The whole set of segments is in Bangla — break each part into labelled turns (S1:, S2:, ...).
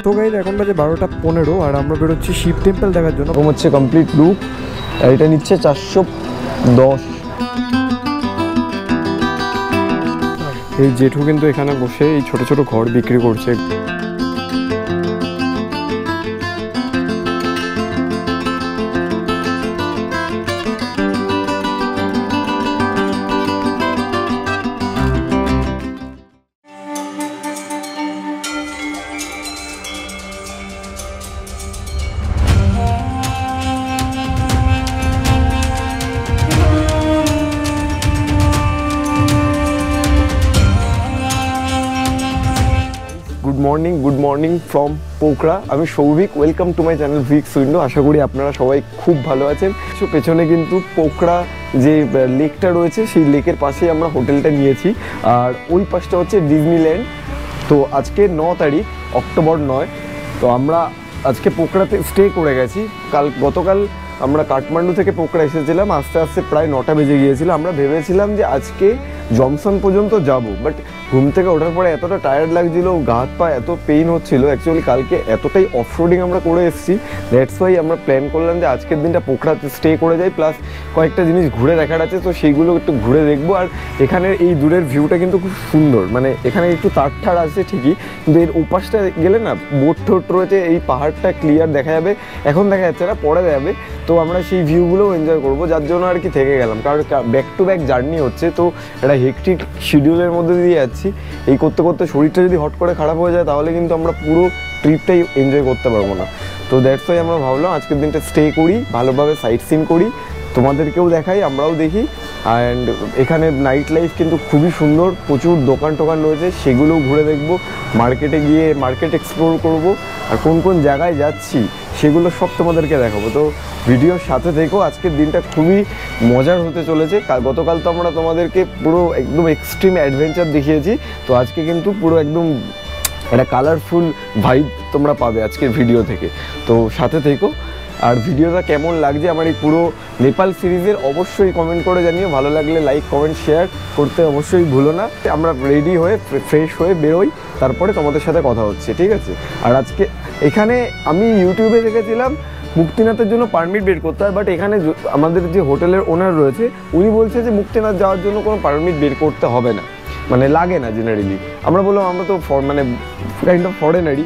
S1: তো গাইজ এখন বাজে 12:15 আর আমরা বেরোচ্ছি শিব টেম্পল দেখার জন্য। রুম হচ্ছে কমপ্লিট লুক, আর এটা নিচ্ছে 410। এই জেঠু কিন্তু এখানে বসে এই ছোট ছোট ঘর বিক্রি করছে। Good morning from Pokhara. আমি Souvik, welcome to my channel Vicks window. আশা করি আপনারা সবাই খুব ভালো আছেন। পেছনে কিন্তু পোকরা যে লেকটা রয়েছে সেই লেকের পাশেই আমরা হোটেলটা নিয়েছি, আর ওই পাশটা হচ্ছে ডিজনিল্যান্ড। তো আজকে 9 তারিখ অক্টোবর 9। তো আমরা আজকে পোকরাতে স্টে করে গেছি। গতকাল আমরা কাঠমান্ডু থেকে পোকরা এসেছিলাম, আস্তে আস্তে প্রায় 9টা বেজে গিয়েছিল। আমরা ভেবেছিলাম যে আজকে জমসন পর্যন্ত যাব, বাট ঘুম থেকে ওঠার পরে এতটা টায়ার্ড লাগছিল, গা হাত পা এত পেইন হচ্ছিল। অ্যাকচুয়ালি কালকে এতটাই অফরোডিং আমরা করে এসেছি, দ্যাটস ওয়াই আমরা প্ল্যান করলাম যে আজকের দিনটা পোকরাতে স্টে করে যাই, প্লাস কয়েকটা জিনিস ঘুরে দেখার আছে, তো সেইগুলো একটু ঘুরে দেখবো। আর এখানের এই দূরের ভিউটা কিন্তু খুব সুন্দর, মানে এখানে একটু তার আছে ঠিকই, কিন্তু এর ওপাশটা গেলে না বোট ঠোট রয়েছে, এই পাহাড়টা ক্লিয়ার দেখা যাবে। এখন দেখা যাচ্ছে না, পরে যাবে। তো আমরা সেই ভিউগুলোও এনজয় করবো, যার জন্য আর কি থেকে গেলাম। কারণ ব্যাক টু ব্যাক জার্নি হচ্ছে, তো একটা হেক্টিক শিডিউলের মধ্যে দিয়ে যাচ্ছি। এই করতে করতে শরীরটা যদি হট করে খারাপ হয়ে যায় তাহলে কিন্তু আমরা পুরো ট্রিপটাই এনজয় করতে পারবো না। তো দ্যাটস ওয়াই আমরা ভাবলাম আজকের দিনটা স্টে করি, ভালোভাবে সাইট সিন করি, তোমাদেরকেও দেখাই, আমরাও দেখি। অ্যান্ড এখানে নাইট লাইফ কিন্তু খুবই সুন্দর, প্রচুর দোকান টোকান রয়েছে, সেগুলোও ঘুরে দেখবো। মার্কেটে গিয়ে মার্কেট এক্সপ্লোর করব, আর কোন কোন জায়গায় যাচ্ছি সেগুলো সব তোমাদেরকে দেখাবো। তো ভিডিওর সাথে থেকেও, আজকের দিনটা খুবই মজার হতে চলেছে। গতকাল তো আমরা তোমাদেরকে পুরো একদম এক্সট্রিম অ্যাডভেঞ্চার দেখিয়েছি, তো আজকে কিন্তু পুরো একদম একটা কালারফুল ভাইব তোমরা পাবে আজকের ভিডিও থেকে। তো সাথে থেকেও, আর ভিডিওটা কেমন লাগছে আমার এই পুরো নেপাল সিরিজের অবশ্যই কমেন্ট করে জানিও। ভালো লাগলে লাইক কমেন্ট শেয়ার করতে অবশ্যই ভুলো না। আমরা রেডি হয়ে ফ্রেশ হয়ে বেরোই, তারপরে তোমাদের সাথে কথা হচ্ছে, ঠিক আছে? আর আজকে এখানে আমি ইউটিউবে দেখেছিলাম মুক্তিনাথের জন্য পারমিট বের করতে হয়, বাট এখানে আমাদের যে হোটেলের ওনার রয়েছে উনি বলছে যে মুক্তিনাথ যাওয়ার জন্য কোনো পারমিট বের করতে হবে না, মানে লাগে না জেনারেলি। আমরা বললাম আমরা তো মানে কাইন্ড অফ ফরেনারই,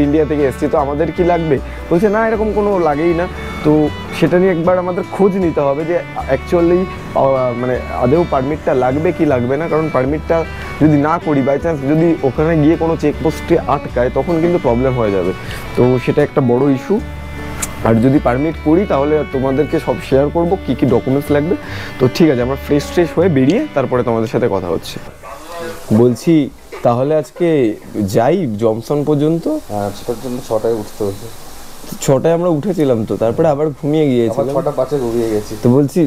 S1: ইন্ডিয়া থেকে এসেছি, তো আমাদের কি লাগবে? বলছে না, এরকম কোনো লাগেই না। তো সেটা নিয়ে একবার আমাদের খোঁজ নিতে হবে যে অ্যাকচুয়ালি মানে আদেও পারমিটটা লাগবে কি লাগবে না। কারণ পারমিটটা যদি না করি, বাই চান্স যদি ওখানে গিয়ে কোনো চেকপোস্টে আটকায়, তখন কিন্তু প্রবলেম হয়ে যাবে। তো সেটা একটা বড় ইস্যু। আর যদি পারমিট করি তাহলে তোমাদেরকে সব শেয়ার করবো কী কী ডকুমেন্টস লাগবে। তো ঠিক আছে, আমরা ফ্রেশ হয়ে বেরিয়ে তারপরে তোমাদের সাথে কথা হচ্ছে। বলছি তাহলে আজকে যাই জমসন পর্যন্ত?
S2: হ্যাঁ, পর্যন্ত 6টায় উঠতে হচ্ছে।
S1: 6টায় আমরা উঠেছিলাম, তো তারপরে আবার ঘুমিয়ে গিয়েছিলাম,
S2: 6টা 5-এ ঘুমিয়ে গেছি।
S1: তো বলছি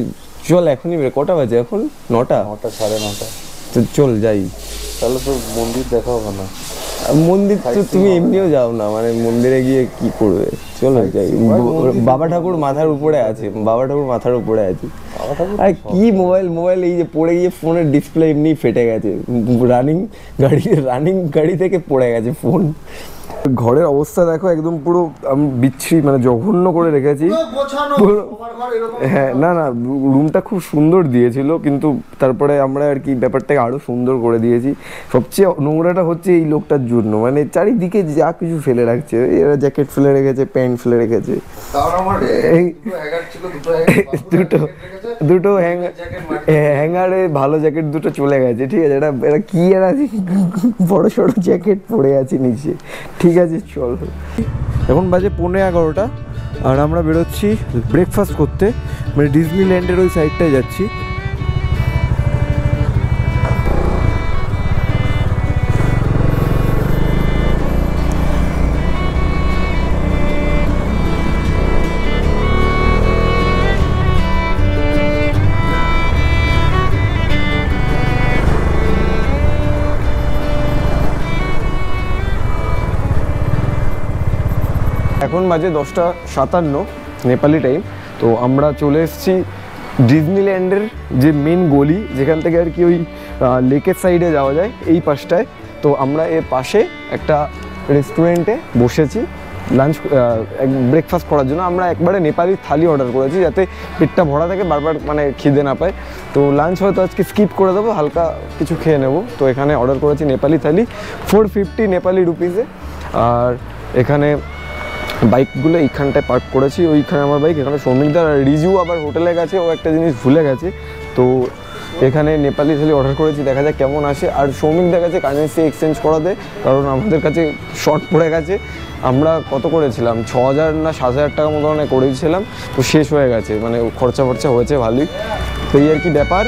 S1: চল এখনই বের। কটা বাজে এখন? 9টা
S2: 9:30।
S1: তো চল যাই।
S2: তাহলে তো মন্দির দেখা হবে না।
S1: মন্দির তো তুমি এমনিও যাও না, মানে মন্দিরে গিয়ে কি করবে? চলো যাই। বাবা ঠাকুর মাথার উপরে আছে, বাবা ঠাকুর মাথার উপরে আছে। আর কি মোবাইল এই যে পড়ে গিয়ে ফোনের ডিসপ্লে এমনি ফেটে গেছে, রানিং গাড়ি থেকে পড়ে গেছে ফোন। ঘরের অবস্থা দেখো, একদম পুরো বিচ্ছিরি, মানে জঘন্য করে রেখেছি। হ্যাঁ, না রুমটা খুব সুন্দর দিয়েছিল, কিন্তু তারপরে আমরা আর কি ব্যাপারটাকে আরো সুন্দর করে দিয়েছি। সবচেয়ে নোংরাটা হচ্ছে এই লোকটার জন্য, মানে চারিদিকে যা কিছু ফেলে রাখছে। এরা জ্যাকেট ফেলে রেখেছে, প্যান্ট ফেলে রেখেছে, দুটো হ্যাঙ্গারে ভালো জ্যাকেট দুটো চলে গেছে, ঠিক আছে? এটা কি এরা বড় সড়ো জ্যাকেট পরে আছে নিচে। ঠিক আছে চল। এখন বাজে 11:15 আর আমরা বেরোচ্ছি ব্রেকফাস্ট করতে, মানে ডিজনিল্যান্ডের ওই সাইডটায় যাচ্ছি। এখন বাজে 10:57 নেপালি টাইম। তো আমরা চলে এসেছি ডিজনিল্যান্ডের যে মেন গলি, যেখান থেকে আর কি ওই লেকের সাইডে যাওয়া যায়, এই পাশটায়। তো আমরা এর পাশে একটা রেস্টুরেন্টে বসেছি লাঞ্চ ব্রেকফাস্ট করার জন্য। আমরা একবারে নেপালি থালি অর্ডার করেছি যাতে পেটটা ভরা থাকে, বারবার মানে খিদে না পায়। তো লাঞ্চ হয়তো আজকে স্কিপ করে দেবো, হালকা কিছু খেয়ে নেবো। তো এখানে অর্ডার করেছি নেপালি থালি 450 নেপালি রুপিসে। আর এখানে বাইকগুলো এইখানটায় পার্ক করেছি, ওইখানে আমার বাইক, এখানে সৌমিকদার আর রিজু আবার হোটেলে গেছে, ও একটা জিনিস ভুলে গেছে। তো এখানে নেপালি থালি অর্ডার করেছি, দেখা যাক কেমন আসে। আর সৌমিক দেখা যাচ্ছে কারেন্সি এক্সচেঞ্জ করাতে, কারণ আমাদের কাছে শর্ট পড়ে গেছে। আমরা কত করেছিলাম 6000 না 7000 টাকা মতো মানে করেছিলাম, তো শেষ হয়ে গেছে, মানে খরচা হয়েছে ভালোই। তো এই আর কি ব্যাপার।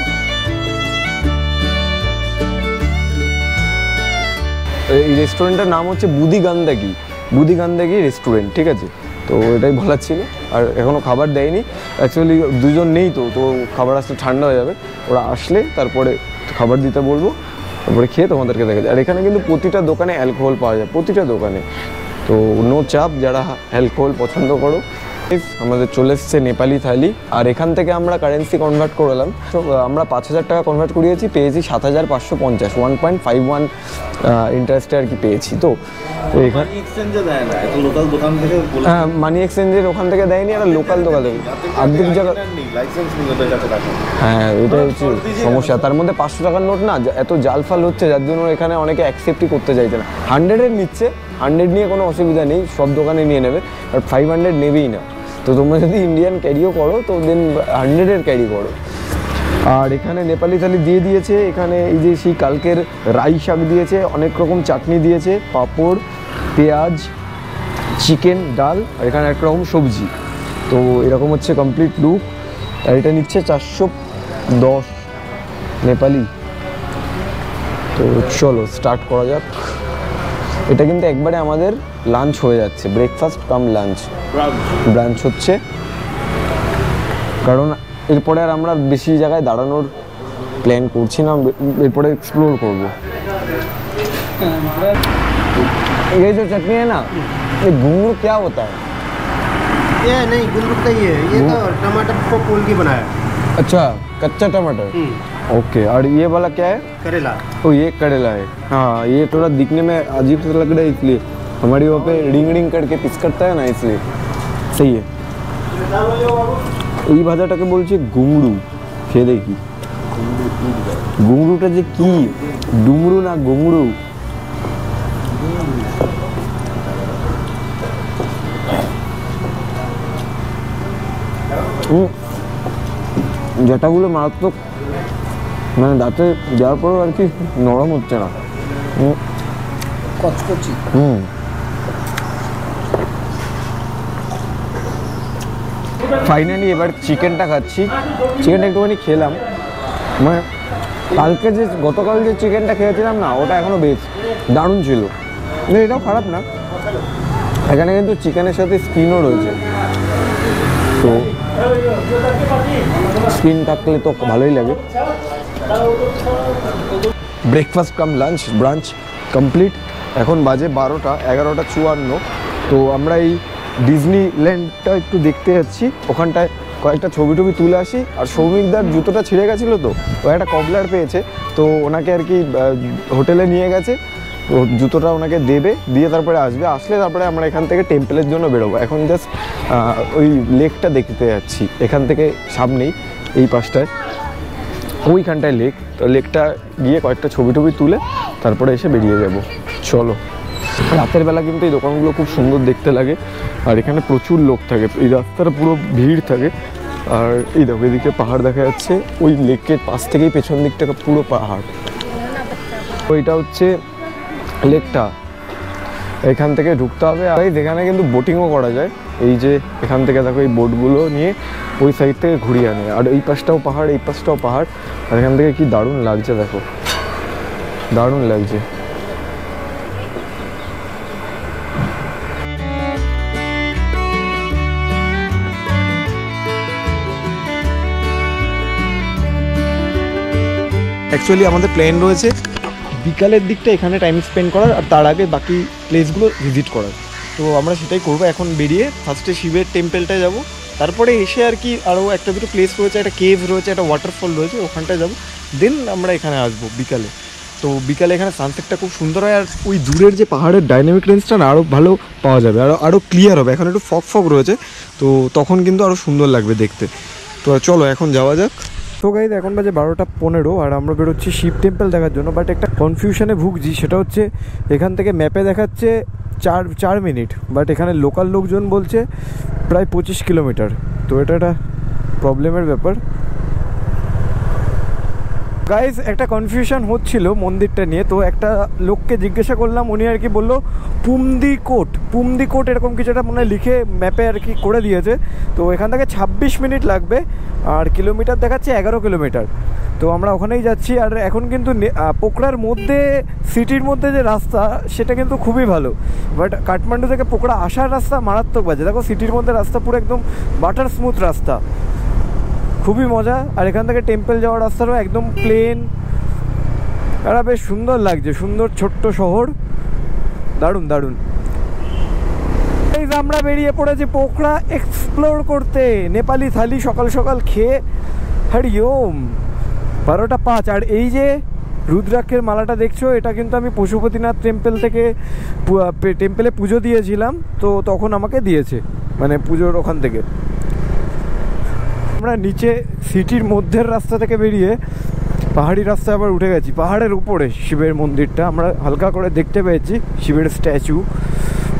S1: এই রেস্টুরেন্টের নাম হচ্ছে বুদিগান্দাগি রেস্টুরেন্ট, ঠিক আছে? তো এটাই বলার ছিল। আর এখনও খাবার দেয়নি, অ্যাকচুয়ালি দুজন নেই, তো খাবার আসলে ঠান্ডা হয়ে যাবে। ওরা আসলে তারপরে খাবার দিতে বলবো, তারপরে খেয়ে তোমাদেরকে দেখা যায়। আর এখানে কিন্তু প্রতিটা দোকানে অ্যালকোহল পাওয়া যায়, প্রতিটা দোকানে। তো নো চাপ, যারা অ্যালকোহল পছন্দ করো। আমাদের চলে এসছে নেপালি থালি। আর এখান থেকে আমরা কারেন্সি কনভার্ট করলাম, তো আমরা 5000 টাকা কনভার্ট করিয়েছি, পেয়েছি 7550, 1.51 ইন্টারেস্টে আর কি পেয়েছি। তো এখানে হ্যাঁ, মানি এক্সচেঞ্জের ওখান থেকে দেয়নি, আর লোকাল দোকানে আর্ধেক জায়গা। হ্যাঁ, এটাই হচ্ছে সমস্যা। তার মধ্যে 500 টাকার নোট না, এত জালফাল হচ্ছে, যার জন্য এখানে অনেকে অ্যাকসেপ্টই করতে চাইছে না। 100-এর নিচ্ছে, 100 নিয়ে কোনো অসুবিধা নেই, সব দোকানে নিয়ে নেবে, আর 500 নেবেই না। তো তোমরা যদি ইন্ডিয়ান ক্যারিও করো তো দেন 100-এর ক্যারি করো। আর এখানে নেপালি থালি দিয়ে দিয়েছে। এখানে এই যে সেই কালকের রাই শাক দিয়েছে, অনেক রকম চাটনি দিয়েছে, পাঁপড়, পেঁয়াজ, চিকেন, ডাল, আর এখানে এক রকম সবজি। তো এরকম হচ্ছে কমপ্লিট লুক। আর এটা নিচ্ছে 410 নেপালি। তো চলো স্টার্ট করা যাক। এটা কিন্তু একবারে আমাদের লাঞ্চ হয়ে যাচ্ছে, ব্রেকফাস্ট কাম লাঞ্চ ব্রাঞ্চ হচ্ছে, কারণ এরপরে আর আমরা বেশি জায়গায় দাঁড়ানোর প্ল্যান করছি না, এরপরে এক্সপ্লোর করবো। ये जो चटनी है ना, ये घुंगरू क्या होता है?
S3: ये नहीं गुलरुख का ही है, ये तो टमाटर को फूल की बनाया।
S1: अच्छा, कच्चा टमाटर। ओके। और ये वाला क्या है?
S3: करेला।
S1: ओ ये करेला है। हाँ, ये थोड़ा दिखने में अजीब सा लग रहा है, इसलिए हमारे वहाँ पे रिंग रिंग करके पिस करता है ना, इसलिए सही है। এই ভাজাটাকে বলছে ঘুংরু। খেয়ে দেখি ঘুংরুটা যে কি, ডুমরু না ঘুংরু। যেটাগুলো মারাত্মক, মানে দাঁতে যাওয়ার পরেও আর কি নরম হচ্ছে না,
S3: কচকচি।
S1: ফাইনালি এবার চিকেনটা খাচ্ছি। চিকেনটা একটুখানি খেলাম, মানে কালকে যে গতকাল যে চিকেনটা খেয়েছিলাম না, ওটা এখনও বেশ দারুণ ছিল, কিন্তু এটাও খারাপ না। এখানে কিন্তু চিকেনের সাথে স্কিনও রয়েছে, তো স্কিন থাকলে তো ভালোই লাগে। ব্রেকফাস্ট কাম লাঞ্চ ব্রাঞ্চ কমপ্লিট। এখন বাজে 12টা 11:54। তো আমরা এই ডিজনিল্যান্ডটা একটু দেখতে যাচ্ছি, ওখানটায় কয়েকটা ছবি টবি তুলে আসি। আর সৌমিকদার জুতোটা ছিঁড়ে গেছিলো, তো ও একটা কবলার পেয়েছে, তো ওনাকে আর কি হোটেলে নিয়ে গেছে, ও জুতোটা ওনাকে দেবে, দিয়ে তারপরে আসলে তারপরে আমরা এখান থেকে টেম্পলের জন্য বেরোবো। এখন জাস্ট ওই লেকটা দেখতে যাচ্ছি, এখান থেকে সামনেই এই পাশটায় ওইখানটায় লেক। তো লেকটা গিয়ে কয়েকটা ছবি টবি তুলে তারপরে এসে বেরিয়ে যাব। চলো। রাতের বেলা কিন্তু এই দোকানগুলো খুব সুন্দর দেখতে লাগে, আর এখানে প্রচুর লোক থাকে, এই রাস্তাটা পুরো ভিড় থাকে। আর এই দেখো এদিকে পাহাড় দেখা যাচ্ছে, ওই লেকের পাশ থেকেই পেছন দিকটা পুরো পাহাড়। ওইটা হচ্ছে লেকটা, এখান থেকে ঢুকতে হবে। আর এখানে কিন্তু বোটিংও করা যায়, এই যে এখান থেকে দেখো এই বোটগুলো নিয়ে ওই সাইড থেকে ঘুরিয়ে আনে। আর এই পাশটাও পাহাড়, এই পাশটাও পাহাড়, আর এখান থেকে কি দারুণ লাগছে, দেখো দারুণ লাগছে। অ্যাকচুয়ালি আমাদের প্ল্যান রয়েছে বিকালের দিকটা এখানে টাইম স্পেন্ড করার, আর তার আগে বাকি প্লেসগুলো ভিজিট করার। তো আমরা সেটাই করবো। এখন বেরিয়ে ফার্স্টে শিবের টেম্পলটায় যাব, তারপরে এসে আর কি আরও একটা দুটো প্লেস রয়েছে, একটা কেভ রয়েছে, একটা ওয়াটারফল রয়েছে, ওখানটায় যাব, দেন আমরা এখানে আসবো বিকালে। তো বিকালে এখানে সানসেটটা খুব সুন্দর হয়, আর ওই দূরের যে পাহাড়ের ডাইনামিক রেঞ্জটা না আরও ভালো পাওয়া যাবে, আরও ক্লিয়ার হবে। এখন একটু ফগ ফগ রয়েছে, তো তখন কিন্তু আরও সুন্দর লাগবে দেখতে। তো চলো এখন যাওয়া যাক। তো গাইজ এখন বাজে 12:15 আর আমরা বেরোচ্ছি শিব টেম্পল দেখার জন্য। বাট একটা কনফিউশনে ভুগছি, সেটা হচ্ছে এখান থেকে ম্যাপে দেখাচ্ছে 4 মিনিট, বাট এখানে লোকাল লোকজন বলছে প্রায় 25 কিলোমিটার। তো এটা একটা প্রবলেমের ব্যাপার। গাইজ একটা কনফিউশন হচ্ছিল মন্দিরটা নিয়ে, তো একটা লোককে জিজ্ঞাসা করলাম, উনি আর কি বললো পুমদিকোট এরকম কিছু একটা মনে হয় লিখে ম্যাপে আর কি করে দিয়েছে। তো এখান থেকে 26 মিনিট লাগবে, আর কিলোমিটার দেখাচ্ছে 11 কিলোমিটার। তো আমরা ওখানেই যাচ্ছি। আর এখন কিন্তু পোকরার মধ্যে, সিটির মধ্যে যে রাস্তা সেটা কিন্তু খুবই ভালো, বাট কাঠমান্ডু থেকে পোকরা আসার রাস্তা মারাত্মক বাজে। দেখো সিটির মধ্যে রাস্তা পুরো একদম বাটার স্মুথ রাস্তা, খুবই মজা। আর এখান থেকে টেম্পল যাওয়ার রাস্তাটাও একদম প্লেন, আর বেশ সুন্দর লাগছে, সুন্দর ছোট্ট শহর, দারুণ দারুণ। আমরা বেরিয়ে পড়েছি পোকরা এক্সপ্লোর করতে, নেপালি থালি সকাল সকাল খেয়ে। হরি ওম। 12:05। আর এই যে রুদ্রাক্ষের মালাটা দেখছো, এটা কিন্তু আমি পশুপতিনাথ টেম্পল থেকে টেম্পলে পুজো দিয়েছিলাম, তো তখন আমাকে দিয়েছে, মানে পুজোর ওখান থেকে। আমরা নিচে সিটির মধ্যের রাস্তা থেকে বেরিয়ে পাহাড়ি রাস্তায় আবার উঠে গেছি। পাহাড়ের উপরে শিবের মন্দিরটা আমরা হালকা করে দেখতে পেয়েছি, শিবের স্ট্যাচু,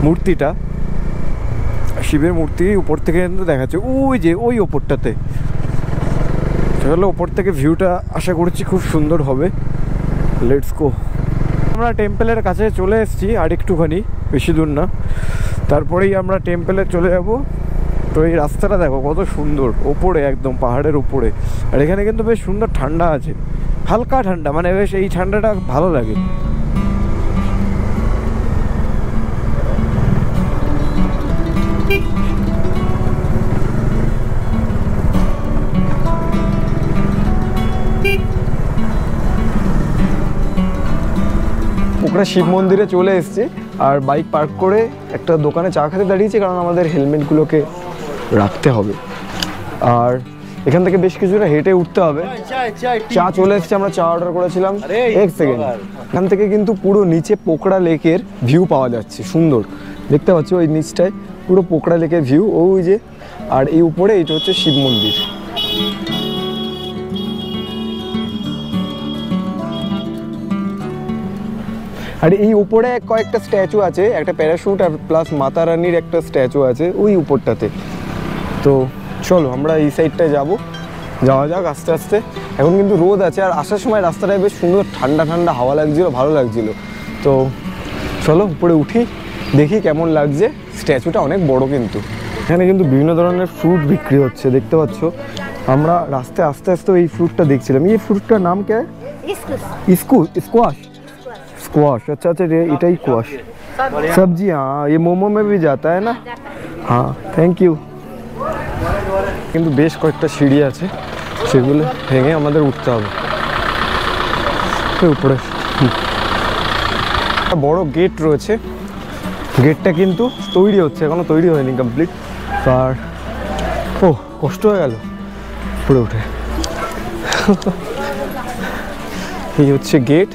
S1: মূর্তিটা, শিবের মূর্তি উপর থেকে কিন্তু দেখাচ্ছে ওই যে ওই ওপরটাতে। চলো ওপর থেকে ভিউটা আশা করছি খুব সুন্দর হবে। Let's go. আমরা টেম্পলের কাছে চলে এসেছি, আর একটুখানি, বেশি দূর না, তারপরেই আমরা টেম্পলে চলে যাব। তো এই রাস্তাটা দেখো কত সুন্দর, ওপরে একদম পাহাড়ের উপরে। আর এখানে কিন্তু বেশ সুন্দর ঠান্ডা আছে, হালকা ঠান্ডা, মানে বেশ এই ঠান্ডাটা ভালো লাগে। পোকরা শিব মন্দিরে চলে এসেছি, আর বাইক পার্ক করে একটা দোকানে চা খেতে দাঁড়িয়েছি, কারণ আমাদের হেলমেটগুলোকে রাখতে হবে। আর এখান থেকে বেশ কিছুটা হেঁটে উঠতে হবে। চা চলে এসেছে, আমরা চা অর্ডার করেছিলাম। এক সেকেন্ড। এখান থেকে কিন্তু পুরো নিচে পোকরা লেকের ভিউ পাওয়া যাচ্ছে, সুন্দর দেখতে পাচ্ছি। ওই নিচটায় পুরো পোকরা লেকের ভিউ, ওই যে। আর এই উপরে এইটা হচ্ছে শিব মন্দির। আর এই উপরে কয়েকটা স্ট্যাচু আছে, একটা প্যারাশুট আর প্লাস মাতা রানীর একটা স্ট্যাচু আছে ওই উপরটাতে। তো চলো আমরা এই সাইডটায় যাওয়া যাক আস্তে আস্তে। এখন কিন্তু রোদ আছে, আর আসার সময় রাস্তাটায় বেশ সুন্দর ঠান্ডা ঠান্ডা হাওয়া লাগছিল, ভালো লাগছিল। তো চলো উপরে উঠি, দেখি কেমন লাগছে। স্ট্যাচুটা অনেক বড়, কিন্তু এখানে কিন্তু বিভিন্ন ধরনের ফ্রুট বিক্রি হচ্ছে, দেখতে পাচ্ছ। আমরা রাস্তায় আস্তে আস্তে এই ফ্রুটটা দেখছিলাম। এই ফ্রুটটার নাম কে? स्क्वाश। अच्छा अच्छा, इटाई स्क्वाश सब्जी। हाँ, ये मोमो में भी जाता है ना। हाँ, थैंक यू। কিন্তু বেশ কয়েকটা সিঁড়ি আছে, সেগুলো ভেঙে আমাদের উঠতে হবে উপরে। বড় গেট রয়েছে, গেটটা কিন্তু তৈরি হচ্ছে, এখনো তৈরি হয়নি কমপ্লিট। আর ও কষ্ট হয়ে গেল উপরে উঠে। এই হচ্ছে গেট,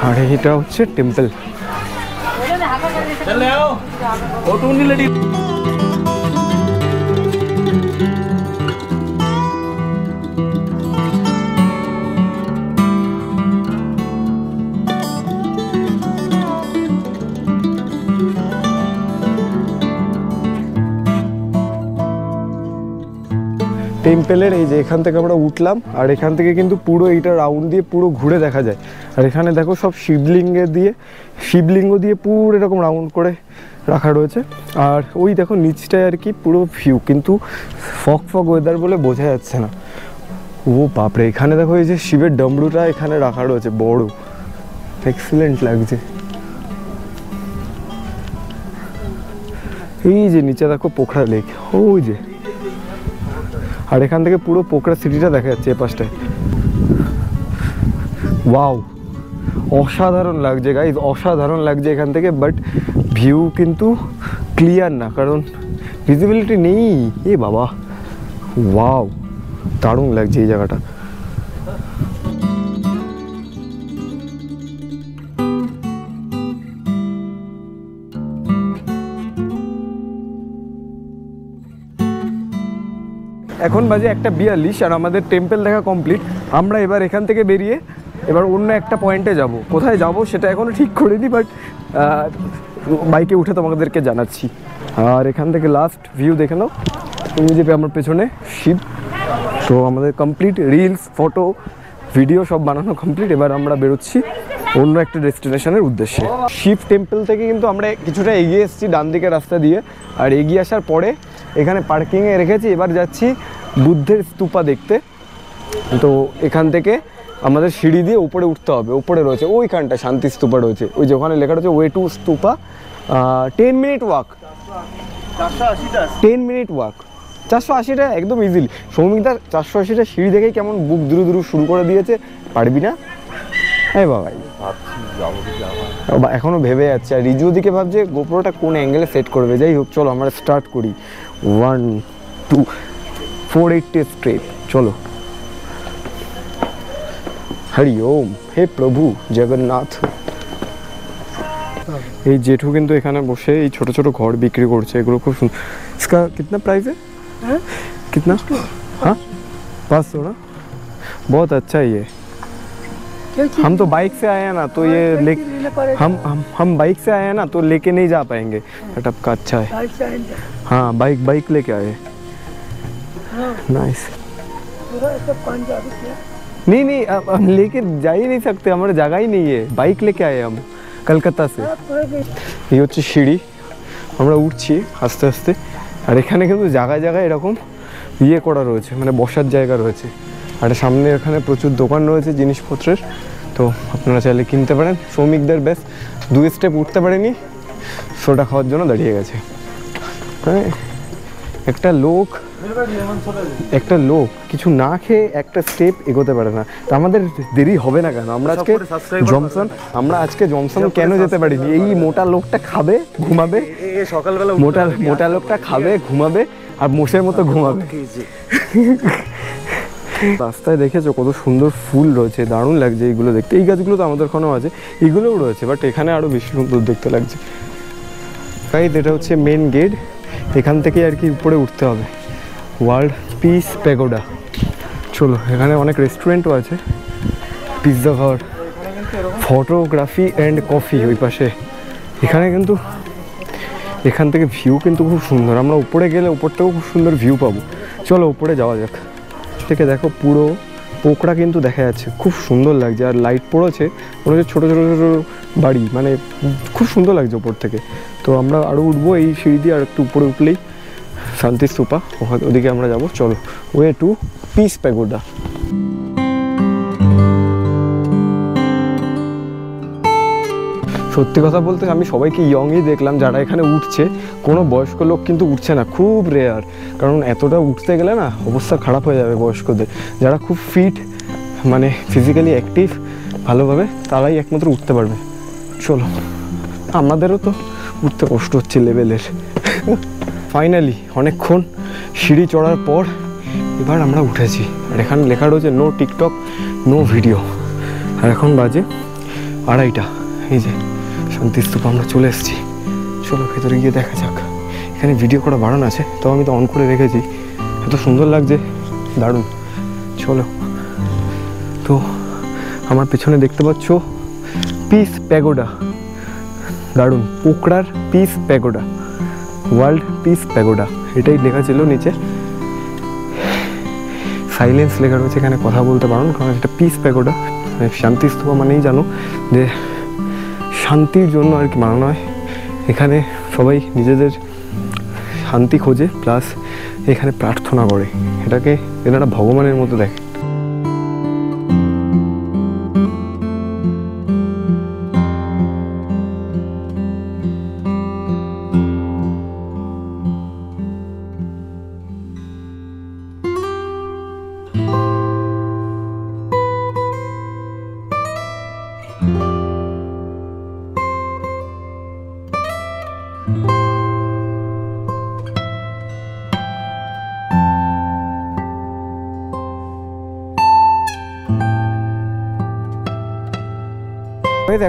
S1: আর এটা হচ্ছে টেম্পল। টেম্পেলের এই যে এখান থেকে আমরা উঠলাম, আর এখান থেকে কিন্তু পুরো এইটা রাউন্ড দিয়ে পুরো ঘুরে দেখা যায়। আর এখানে দেখো সব শিবলিঙ্গ দিয়ে পুরো এরকম রাউন্ড করে রাখা রয়েছে। আর ওই দেখো নিচটায় আর কি পুরো ভিউ, কিন্তু ফগ ওয়েদার বলে বোঝা যাচ্ছে না। ও বাপরে, এখানে দেখো এই যে শিবের ডমরুটা এখানে রাখা রয়েছে বড়, এক্সিলেন্ট লাগছে। এই যে নিচে দেখো পোখরা লেক, ওই যে। আর এখান থেকে পুরো পোকরা সিটিটা দেখা যাচ্ছে এই পাশটায়। ওয়াও, অসাধারণ লাগছে গাইজ, অসাধারণ লাগছে এখান থেকে। বাট ভিউ কিন্তু ক্লিয়ার না, কারণ ভিজিবিলিটি নেই। এ বাবা, ওয়াও, দারুণ লাগছে এই জায়গাটা। এখন বাজে 1:42 আর আমাদের টেম্পল দেখা কমপ্লিট। আমরা এবার এখান থেকে বেরিয়ে এবার অন্য একটা পয়েন্টে যাব। কোথায় যাব সেটা এখনও ঠিক করিনি, বাট বাইকে উঠে তোমাদেরকে জানাচ্ছি। আর এখান থেকে লাস্ট ভিউ দেখে নাও, তুমি যে আমার পেছনে শিব। তো আমাদের কমপ্লিট রিলস, ফটো, ভিডিও সব বানানো কমপ্লিট। এবার আমরা বেরোচ্ছি অন্য একটা ডেস্টিনেশনের উদ্দেশ্যে। শিব টেম্পল থেকে কিন্তু আমরা কিছুটা এগিয়ে এসেছি ডান দিকের রাস্তা দিয়ে। আর এগিয়ে আসার পরে এখানে পার্কিংয়ে রেখেছি। এবার যাচ্ছি বুদ্ধের স্তূপা দেখতে। তো এখান থেকে আমাদের সিঁড়ি দিয়ে উপরে উঠতে হবে। উপরে রয়েছে ওইখানটা শান্তি স্তূপা রয়েছে, ওই যে ওখানে লেখা রয়েছে way to stupa. 10 minute walk, 10 minute walk. 480টা একদম ইজিলি। সৌমিকদা 480টা সিঁড়ি দেখেই কেমন বুক দুরু দুরু শুরু করে দিয়েছে। পারবি না? হ্যাঁ বাবাই, এখনও ভেবে যাচ্ছে। আর রিজু দিকে ভাবছে গোপ্রোটা কোন অ্যাঙ্গেলে সেট করবে। যাই হোক, চলো আমরা স্টার্ট করি। 1 2 480 স্ট্রেট, চলো। হরি ওম, হে প্রভু জগন্নাথ। এই জেঠু কিন্তু এখানে বসে এই ছোট ছোট ঘর বিক্রি করছে। এগুলো খুব সুন্দর। इसका कितना प्राइस है? कितना? हाँ 500 ना, बहुत अच्छा ही है। हम तो बाइक से आए हैं ना, तो ये हम बाइक से आए हैं ना, तो लेके नहीं जा पाएंगे। सेटअप का अच्छा है। हाँ बाइक लेके आए। नाइस। नहीं अब हम लेके जा ही नहीं सकते, हमारे जगह ही नहीं है। बाइक लेके आए हम কলকাতা से। এই হচ্ছে সিঁড়ি, আমরা উঠছি আস্তে আস্তে। আর এখানে কিন্তু জায়গায় জায়গায় এরকম ইয়ে করা রয়েছে, মানে বসার জায়গা রয়েছে। আর সামনে এখানে প্রচুর দোকান রয়েছে জিনিসপত্রের, তো আপনারা চাইলে কিনতে পারেন। সৌমিকদের বেশ 2 স্টেপ উঠতে পারেনি, সোডা খাওয়ার জন্য দাঁড়িয়ে গেছে। হ্যাঁ, একটা লোক কিছু না খেয়ে একটা স্টেপ এগোতে পারে না। তো আমাদের দেরি হবে না কেন? আমরা আজকে জমসন কেন যেতে পারিনি? এই মোটা লোকটা খাবে, ঘুমাবে সকালবেলা। মোটা লোকটা খাবে, ঘুমাবে আর মোষের মতো ঘুমাবে। রাস্তায় দেখেছো কত সুন্দর ফুল রয়েছে, দারুণ লাগছে এইগুলো দেখতে। এই গাছগুলো তো আমাদের ওখানেও আছে, এগুলোও রয়েছে, বাট এখানে আরো বেশি সুন্দর দেখতে লাগছে। গাইস, এটা হচ্ছে মেন গেট। এখান থেকে আর কি উপরে উঠতে হবে। World peace pagoda. চলো, এখানে অনেক রেস্টুরেন্টও আছে, পিৎজা ঘর, ফটোগ্রাফি অ্যান্ড কফি ওই পাশে। এখানে কিন্তু এখান থেকে ভিউ কিন্তু খুব সুন্দর। আমরা উপরে গেলে উপর থেকেও খুব সুন্দর ভিউ পাবো। চলো উপরে যাওয়া যাক। থেকে দেখো পুরো পোকরা কিন্তু দেখা যাচ্ছে, খুব সুন্দর লাগছে। আর লাইট পড়েছে, মনে হচ্ছে ছোটো ছোটো ছোটো বাড়ি, মানে খুব সুন্দর লাগছে উপর থেকে। তো আমরা আরও উঠবো এই সিঁড়ি দিয়ে, আর একটু উপরে উঠলেই শান্তি স্তূপা, ওদিকে আমরা যাবো। চলো, ওয়ে টু পিস প্যাগোডা। সত্যি কথা বলতে আমি সবাইকে ইয়ংই দেখলাম যারা এখানে উঠছে। কোনো বয়স্ক লোক কিন্তু উঠছে না, খুব রেয়ার। কারণ এতটা উঠতে গেলে না অবস্থা খারাপ হয়ে যাবে বয়স্কদের। যারা খুব ফিট, মানে ফিজিক্যালি অ্যাক্টিভ ভালোভাবে, তারাই একমাত্র উঠতে পারবে। চলো, আমাদেরও তো উঠতে কষ্ট হচ্ছে লেভেলের। ফাইনালি অনেকক্ষণ সিঁড়ি চড়ার পর এবার আমরা উঠেছি। আর এখানে লেখা রয়েছে নো টিকটক, নো ভিডিও। আর এখন বাজে 2:30। এই যে শান্তি স্তূপা আমরা চলে এসেছি। চলো ভেতরে গিয়ে দেখা যাক। এখানে ভিডিও করা বারণ আছে, তো আমি তো অন করে রেখেছি। এত সুন্দর লাগছে, দারুণ। চলো, তো আমার পেছনে দেখতে পাচ্ছ পিস প্যাগোডা, দারুণ। পোকরার peace pagoda, world peace pagoda, এটাই লেখা ছিল নিচে। সাইলেন্স লেখা রয়েছে, এখানে কথা বলতে পারুন, কারণ এটা পিস প্যাগোডা। শান্তি স্তূপা মানেই জানো যে শান্তির জন্য আর কি বানানো হয়। এখানে সবাই নিজেদের শান্তি খোঁজে, প্লাস এখানে প্রার্থনা করে। এটাকে এনারা ভগবানের মতো দেখে।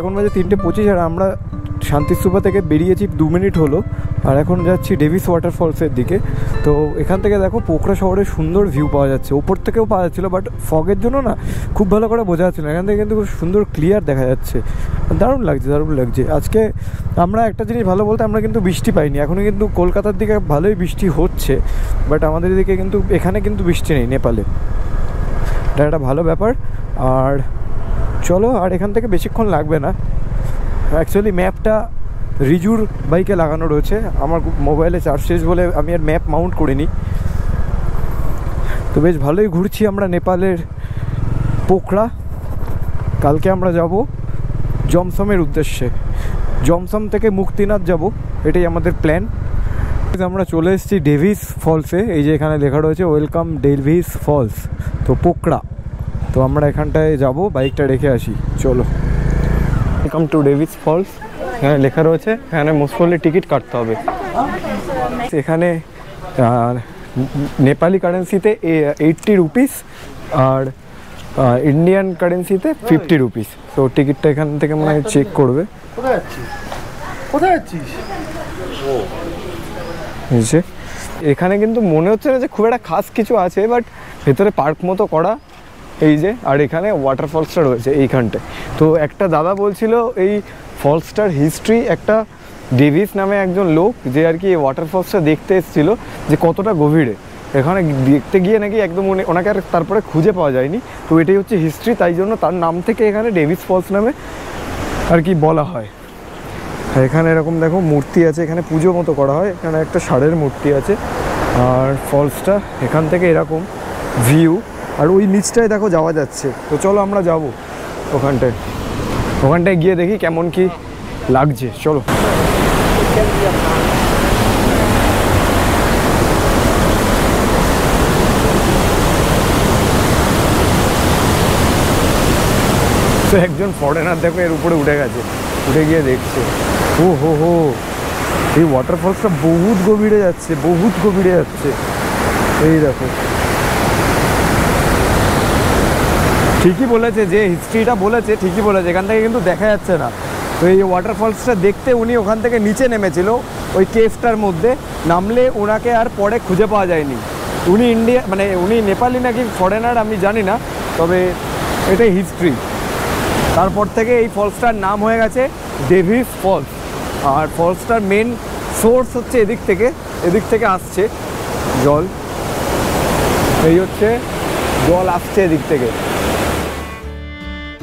S1: এখন বাজে 3:25, আর আমরা শান্তিস্তূপা থেকে বেরিয়েছি 2 মিনিট হলো, আর এখন যাচ্ছি ডেভিস ওয়াটারফলসের দিকে। তো এখান থেকে দেখো পোখরা শহরের সুন্দর ভিউ পাওয়া যাচ্ছে, ওপর থেকেও পাওয়া যাচ্ছিলো, বাট ফগের জন্য না খুব ভালো করে বোঝা যাচ্ছে না। এখান থেকে কিন্তু খুব সুন্দর ক্লিয়ার দেখা যাচ্ছে, দারুণ লাগছে। আজকে আমরা একটা জিনিস ভালো বলতে আমরা কিন্তু বৃষ্টি পাইনি, এখনও কিন্তু কলকাতার দিকে ভালোই বৃষ্টি হচ্ছে, বাট আমাদের দিকে কিন্তু এখানে কিন্তু বৃষ্টি নেই নেপালে, এটা একটা ভালো ব্যাপার। আর চলো, আর এখান থেকে বেশিক্ষণ লাগবে না। অ্যাকচুয়ালি ম্যাপটা রিজুর বাইকে লাগানো রয়েছে, আমার মোবাইলে চার্জ শেষ বলে আমি আর ম্যাপ মাউন্ট করিনি। তো বেশ ভালোই ঘুরছি আমরা নেপালের পোখরা। কালকে আমরা যাব জমসমের উদ্দেশ্যে, জমসম থেকে মুক্তিনাথ যাব, এটাই আমাদের প্ল্যান। আমরা চলে এসেছি ডেভিস ফলসে, এই যে এখানে লেখা রয়েছে ওয়েলকাম ডেভিস ফলস, তো পোখরা। তো আমরা এখানটায় যাব, বাইকটা রেখে আসি, চলো। ওয়েলকাম টু ডেভিস ফলস, এখানে লেখা রয়েছে, এখানে মোস্ট প্রবলি টিকিট কাটতে হবে। এখানে নেপালি কারেন্সিতে 80 রুপিস আর ইন্ডিয়ান কারেন্সিতে 50 রুপিস। তো টিকিটটা এখান থেকে মনে হয় চেক করবে।
S3: কোথায় যাচ্ছিস?
S1: এখানে কিন্তু মনে হচ্ছে না যে খুব একটা খাস কিছু আছে, বাট ভেতরে পার্ক মতো করা, এই যে। আর এখানে ওয়াটারফলসটা রয়েছে এইখানটায়। তো একটা দাদা বলছিল এই ফলসটার হিস্ট্রি, একটা ডেভিস নামে একজন লোক যে আর কি এই ওয়াটারফলসটা দেখতে এসেছিলো যে কতটা গভীরে, এখানে দেখতে গিয়ে নাকি একদম ওনাকে আর তারপরে খুঁজে পাওয়া যায়নি। তো এটাই হচ্ছে হিস্ট্রি, তাই জন্য তার নাম থেকে এখানে ডেভিস ফলস নামে আর কি বলা হয়। এখানে এরকম দেখো মূর্তি আছে, এখানে পুজো মতো করা হয়, এখানে একটা ষাঁড়ের মূর্তি আছে। আর ফলসটা এখান থেকে এরকম ভিউ, আর ওই নিচটায় দেখো যাওয়া যাচ্ছে। তো চলো আমরা যাব ওখানটায় গিয়ে দেখি কেমন কি লাগছে, চলো। তো একজন ফরেনার দেখো এর উপরে উঠে গেছে, উঠে গিয়ে দেখছে। হো এই ওয়াটারফলসটা বহুত গভীরে যাচ্ছে, এই দেখো। ঠিকই বলেছে, যে হিস্ট্রিটা বলেছে ঠিকই বলেছে, এখান থেকে কিন্তু দেখা যাচ্ছে না। তো এই ওয়াটারফলসটা দেখতে উনি ওখান থেকে নিচে নেমেছিল ওই কেভটার মধ্যে, নামলে ওনাকে আর পরে খুঁজে পাওয়া যায়নি। উনি উনি নেপালি নাকি ফরেনার আমি জানি না, তবে এটাই হিস্ট্রি। তারপর থেকে এই ফলসটার নাম হয়ে গেছে ডেভিস ফলস। আর ফলসটার মেন সোর্স হচ্ছে এদিক থেকে আসছে জল, এই হচ্ছে জল আসছে এদিক থেকে।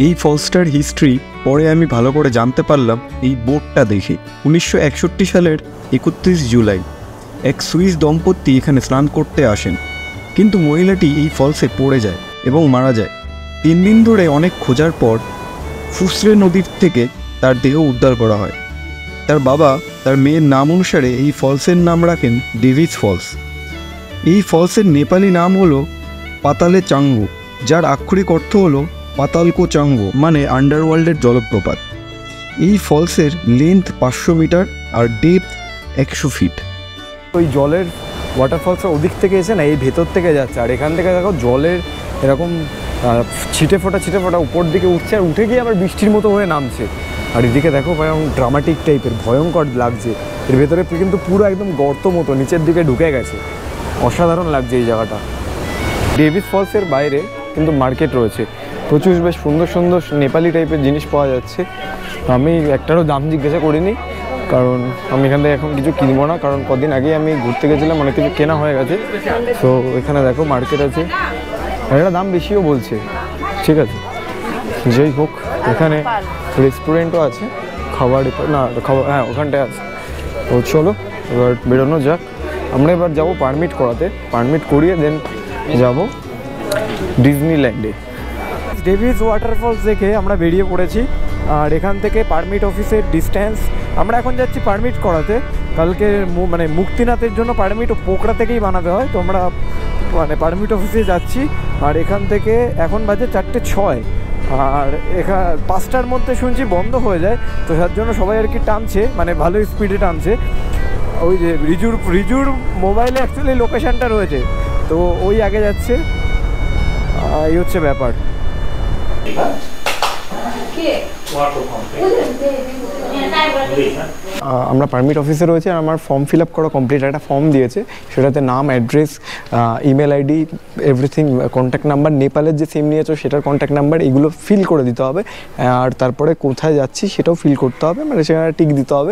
S4: এই ফলসটার হিস্ট্রি পরে আমি ভালো করে জানতে পারলাম এই বোটটা দেখে। 1961 সালের 31 জুলাই এক সুইস দম্পতি এখানে স্নান করতে আসেন, কিন্তু মহিলাটি এই ফলসে পড়ে যায় এবং মারা যায়। 3 দিন ধরে অনেক খোঁজার পর ফুসরে নদীর থেকে তার দেহ উদ্ধার করা হয়। তার বাবা তার মেয়ের নাম অনুসারে এই ফলসের নাম রাখেন ডেভিস ফলস। এই ফলসের নেপালি নাম হলো পাতালে চাঙ্গু, যার আক্ষরিক অর্থ হলো পাতালকো চাঙ্গো, মানে আন্ডারওয়ার্ল্ডের জলপ্রপাত। এই ফলসের লেন্থ 500 মিটার আর ডেপথ 100 ফিট।
S1: ওই জলের ওয়াটারফলসটা ওদিক থেকে এসে না এই ভেতর থেকে যাচ্ছে, আর এখান থেকে দেখো জলের এরকম ছিটে ফোটা উপর দিকে উঠছে, আর উঠে গিয়ে আবার বৃষ্টির মতো হয়ে নামছে। আর এদিকে দেখো ড্রামাটিক টাইপের ভয়ঙ্কর লাগছে, এর ভেতরে কিন্তু পুরো একদম গর্ত মতো নিচের দিকে ঢুকে গেছে, অসাধারণ লাগছে এই জায়গাটা। ডেভিস ফলসের বাইরে কিন্তু মার্কেট রয়েছে, প্রচুর বেশ সুন্দর নেপালি টাইপের জিনিস পাওয়া যাচ্ছে। আমি একটারও দাম জিজ্ঞাসা করিনি, কারণ আমি এখান থেকে এখন কিছু কিনবো না, কারণ কদিন আগেই আমি ঘুরতে গেছিলাম, অনেক কিছু কেনা হয়ে গেছে। তো এখানে দেখো মার্কেট আছে, একটা দাম বেশিও বলছে, ঠিক আছে যাই হোক। এখানে রেস্টুরেন্টও আছে, হ্যাঁ ওখানটায় আছে। তো চলো এবার বেরোনো যাক। আমরা এবার যাবো পারমিট করাতে, পারমিট করিয়ে দেন যাব ডিজনিল্যান্ডে। ডেভিস ওয়াটারফলস দেখে আমরা বেরিয়ে পড়েছি, আর এখান থেকে পারমিট অফিসের ডিস্ট্যান্স, আমরা এখন যাচ্ছি পারমিট করাতে। কালকে মুক্তিনাথের জন্য পারমিট পোখরা থেকেই বানাতে হয়, তো আমরা পারমিট অফিসে যাচ্ছি। আর এখান থেকে এখন বাজে 4:06, আর এখানে 5টার মধ্যে শুনছি বন্ধ হয়ে যায়, তো তার জন্য সবাই আর কি টানছে, ভালো স্পিডে টানছে। ওই যে রিজুর মোবাইলে অ্যাকচুয়ালি লোকেশানটা রয়েছে, তো ওই আগে যাচ্ছে, এই হচ্ছে ব্যাপার। আমরা পারমিট অফিসে রয়েছে আর আমার ফর্ম ফিল আপ করা কমপ্লিট। একটা ফর্ম দিয়েছে, সেটাতে নাম, address, email ID, everything, contact number, নেপালের যে সিম নিয়েছো সেটার কন্ট্যাক্ট নাম্বার, এগুলো ফিল করে দিতে হবে। আর তারপরে কোথায় যাচ্ছি সেটাও ফিল করতে হবে, মানে সেখানে টিক দিতে হবে।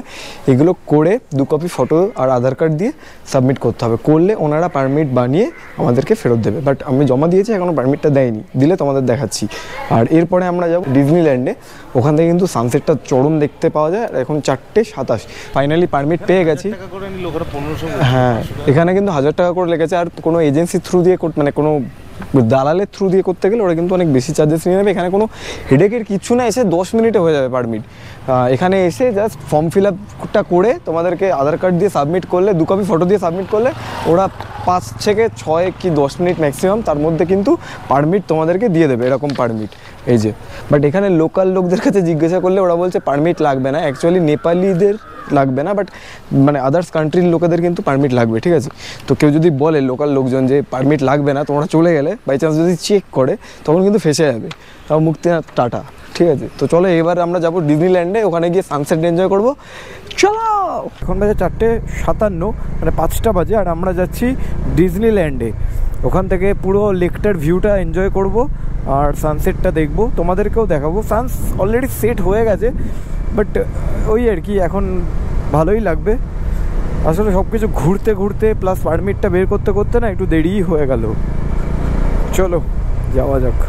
S1: এগুলো করে 2 কপি ফটো আর আধার কার্ড দিয়ে সাবমিট করতে হবে। করলে ওনারা পারমিট বানিয়ে আমাদেরকে ফেরত দেবে। বাট আমি জমা দিয়েছি, এখনও পারমিটটা দেয়নি, দিলে তোমাদের দেখাচ্ছি। আর এরপরে আমরা যাব ডিজনিল্যান্ডে। ওখান থেকে কিন্তু সানসেটটা চরম দেখতে পাওয়া যায়। আর এখন 4:27, ফাইনালি পারমিট পেয়ে গেছি। হ্যাঁ, এখানে কিন্তু 1000 টাকা করে লেগেছে। আর কোনো এজেন্সি থ্রু দিয়ে মানে কোনো দালালের থ্রু দিয়ে করতে গেলে ওরা কিন্তু অনেক বেশি চার্জেস নিয়ে নেবে। এখানে কোনো হেডেকের কিচ্ছু না, এসে 10 মিনিটে হয়ে যাবে পারমিট। এখানে এসে জাস্ট ফর্ম ফিল আপটা করে তোমাদেরকে আধার কার্ড দিয়ে সাবমিট করলে, 2 কপি ফটো দিয়ে সাবমিট করলে ওরা 5 থেকে 6 কি 10 মিনিট ম্যাক্সিমাম, তার মধ্যে কিন্তু পারমিট তোমাদেরকে দিয়ে দেবে, এরকম পারমিট। এই যে, বাট এখানে লোকাল লোকদের কাছে জিজ্ঞাসা করলে ওরা বলছে পারমিট লাগবে না। অ্যাকচুয়ালি নেপালিদের লাগবে না, বাট মানে আদার্স কান্ট্রির লোকেদের কিন্তু পারমিট লাগবে, ঠিক আছে? তো কেউ যদি বলে লোকাল লোকজন যে পারমিট লাগবে না, তোমরা চলে গেলে, বাই চান্স যদি চেক করে, তখন কিন্তু ফেসে যাবে। তাও মুক্তিনাথ টাটা, ঠিক আছে? তো চলো এবার আমরা যাবো ডিজনিল্যান্ডে, ওখানে গিয়ে সানসেট এনজয় করবো। চলো, এখন বাজে 4:57, মানে 5টা বাজে, আর আমরা যাচ্ছি ডিজনিল্যান্ডে। ওখান থেকে পুরো লেকটার ভিউটা এনজয় করব আর সানসেটটা দেখবো, তোমাদেরকেও দেখাবো। সানস অলরেডি সেট হয়ে গেছে, বাট ওই আর কি, এখন ভালোই লাগবে। আসলে সব কিছু ঘুরতে ঘুরতে প্লাস পারমিটটা বের করতে করতে না একটু দেরিই হয়ে গেল। চলো যাওয়া যাক।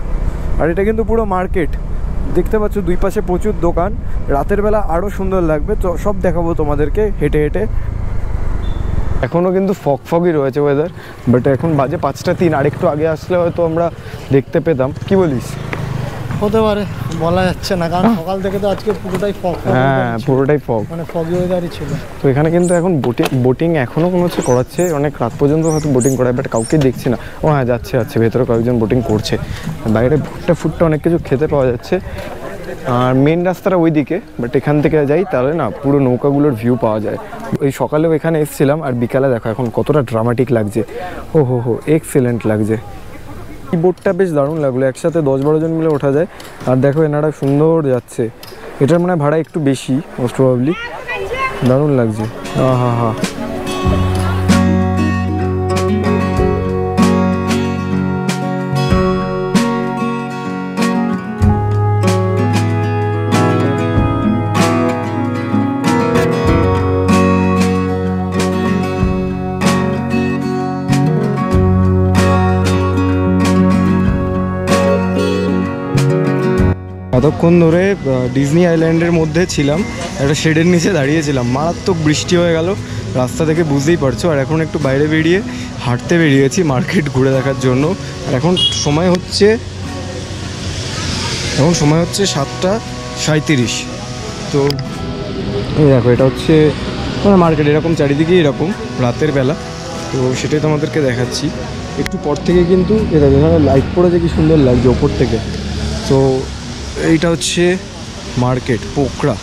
S1: আর এটা কিন্তু পুরো মার্কেট, দেখতে পাচ্ছ 2 পাশে প্রচুর দোকান। রাতের বেলা আরও সুন্দর লাগবে, তো সব দেখাবো তোমাদেরকে হেঁটে হেঁটে। এখনও কিন্তু ফগই রয়েছে ওয়েদার, বাট এখন বাজে 5:03। আর একটু আগে আসলে হয়তো আমরা দেখতে পেতাম। কি বলিস?
S3: হতে পারে, বলা যাচ্ছে না, কারণ সকাল থেকে তো আজকে পুরোটাই ফগ।
S1: হ্যাঁ, পুরোটাই ফগ,
S3: মানে ফগি ওয়েদারই ছিল।
S1: তো এখানে কিন্তু এখন বোটিং এখনও কোনো হচ্ছে করাচ্ছে, অনেক রাত পর্যন্ত হয়তো বোটিং করায়, বাট কাউকে দেখছি না। ও হ্যাঁ, যাচ্ছে ভেতরে কয়েকজন বোটিং করছে। বাইরে ফুটটা অনেক কিছু খেতে পাওয়া যাচ্ছে। আর মেন রাস্তাটা ওই দিকে, বাট এখান থেকে যাই তাহলে না পুরো নৌকাগুলোর ভিউ পাওয়া যায়। ওই সকালেও এখানে এসেছিলাম, আর বিকালে দেখো এখন কতটা ড্রামাটিক লাগছে। ও হো, এক্সেলেন্ট লাগছে। এই বোটটা বেশ দারুণ লাগলো, একসাথে 10-12 জন মিলে ওঠা যায়। আর দেখো এনারা সুন্দর যাচ্ছে। এটার মানে ভাড়া একটু বেশি মোস্ট প্রবাবলি। দারুণ লাগছে। হা। এতক্ষণ ধরে ডিজনি আইল্যান্ডের মধ্যে ছিলাম, একটা শেডের নিচে দাঁড়িয়েছিলাম। মারাত্মক বৃষ্টি হয়ে গেল, রাস্তা থেকে বুঝতেই পারছো। আর এখন একটু বাইরে বেরিয়ে হাঁটতে বেরিয়েছি মার্কেট ঘুরে দেখার জন্য। আর এখন সময় হচ্ছে 7:37। তো এই দেখো, এটা হচ্ছে মানে মার্কেট, এরকম চারিদিকেই এরকম রাতের বেলা। তো সেটাই তোমাদেরকে দেখাচ্ছি। একটু পর থেকে কিন্তু এটা এখানে লাইট পড়েছে, কি সুন্দর লাগছে ওপর থেকে। তো এইটা হচ্ছে মার্কেট পোকরা।